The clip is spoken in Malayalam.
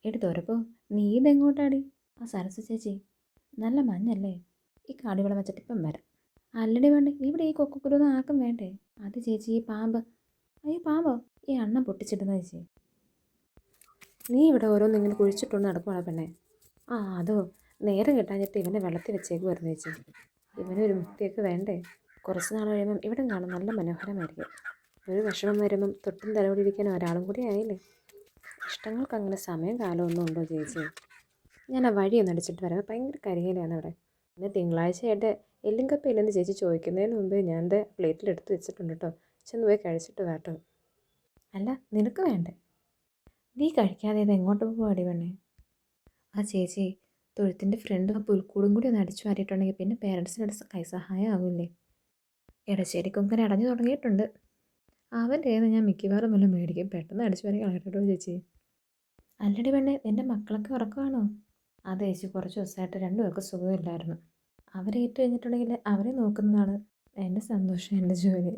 എടി തുറപ്പോ, നീ ഇതെങ്ങോട്ടാടി? ആ സരസു ചേച്ചി, നല്ല മഞ്ഞല്ലേ? ഈ കാടിവെള്ളം വെച്ചിട്ട് ഇപ്പം വരാം. അല്ലടി വേണ്ടേ, ഇവിടെ ഈ കൊക്കുകുരുന്ന് ആർക്കും വേണ്ടേ? അത് ചേച്ചി, ഈ പാമ്പ്. അയ്യോ പാമ്പോ? ഈ അണ്ണം പൊട്ടിച്ചിടുന്ന ചേച്ചി. നീ ഇവിടെ ഓരോന്ന് ഇങ്ങനെ കുഴിച്ചിട്ടുണ്ട് നടക്കുവാണ് പെണ്ണെ. ആ അതോ, നേരം കിട്ടാഞ്ഞിട്ട് ഇവനെ വെള്ളത്തിൽ വെച്ചേക്കുമായിരുന്നു ചേച്ചി. ഇവനൊരു മുക്തിയൊക്കെ വേണ്ടേ? കുറച്ച് നാൾ കഴിയുമ്പം ഇവിടെ കാണും നല്ല മനോഹരമായിരിക്കും. ഒരു വിഷമം വരുമ്പം തൊട്ടും തലോടിയിരിക്കാൻ ഒരാളും കൂടി ആയില്ലേ. ഇഷ്ടങ്ങൾക്ക് അങ്ങനെ സമയം കാലമൊന്നും ഉണ്ടോ ചേച്ചി? ഞാൻ ആ വഴിയൊന്നും അടിച്ചിട്ട് വരാം, ഭയങ്കര കരികയിലാണ് അവിടെ. പിന്നെ തിങ്കളാഴ്ചയായിട്ട് എല്ലും കപ്പ ഇല്ലെന്ന് ചേച്ചി ചോദിക്കുന്നതിന് മുമ്പേ ഞാൻ എൻ്റെ പ്ലേറ്റിലെടുത്ത് വെച്ചിട്ടുണ്ട് കേട്ടോ. ചെന്ന് പോയി കഴിച്ചിട്ട് കേട്ടോ. അല്ല നിനക്ക് വേണ്ടേ? നീ കഴിക്കാതെ ഇത് എങ്ങോട്ട് പോവാടി പെണ്ണേ? ആ ചേച്ചി, തൊഴുത്തിൻ്റെ ഫ്രണ്ട് ആ പുൽക്കൂടും കൂടി ഒന്ന് അടിച്ചു മാറ്റിയിട്ടുണ്ടെങ്കിൽ പിന്നെ പേരൻസിനോട് കൈസഹായം ആവില്ലേ? ഇടശ്ശേരി കൊങ്കൻ അടഞ്ഞു തുടങ്ങിയിട്ടുണ്ട്. അവൻ്റെ കയ്യിൽ നിന്ന് ഞാൻ മിക്കവാറും വല്ലതും മേടിക്കും. പെട്ടെന്ന് അടിച്ചു വരെ കളയട്ടോ ചേച്ചി. അല്ലടി പെണ്ണെ, എൻ്റെ മക്കളൊക്കെ ഉറക്കമാണോ? അതെ ചേച്ചി, കുറച്ച് ദിവസമായിട്ട് രണ്ടുപേർക്ക് സുഖമില്ലായിരുന്നു. അവരെ ഏറ്റു കഴിഞ്ഞിട്ടുണ്ടെങ്കിൽ അവരെ നോക്കുന്നതാണ് എൻ്റെ സന്തോഷം, എൻ്റെ ജോലി.